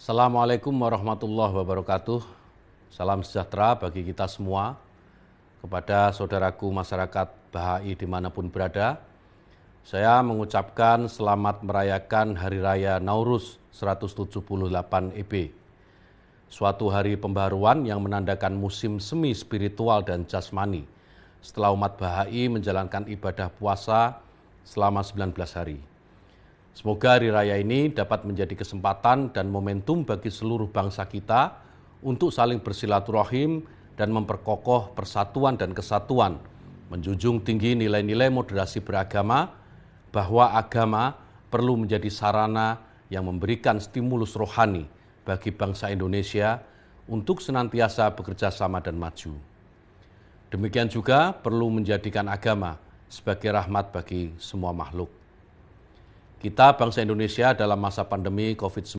Assalamualaikum warahmatullahi wabarakatuh. Salam sejahtera bagi kita semua. Kepada saudaraku masyarakat Bahai dimanapun berada, saya mengucapkan selamat merayakan Hari Raya Nauruz 178 EB. Suatu hari pembaharuan yang menandakan musim semi spiritual dan jasmani setelah umat Bahai menjalankan ibadah puasa selama 19 hari. Semoga hari raya ini dapat menjadi kesempatan dan momentum bagi seluruh bangsa kita untuk saling bersilaturahim dan memperkokoh persatuan dan kesatuan, menjunjung tinggi nilai-nilai moderasi beragama, bahwa agama perlu menjadi sarana yang memberikan stimulus rohani bagi bangsa Indonesia untuk senantiasa bekerja sama dan maju. Demikian juga perlu menjadikan agama sebagai rahmat bagi semua makhluk. Kita bangsa Indonesia dalam masa pandemi COVID-19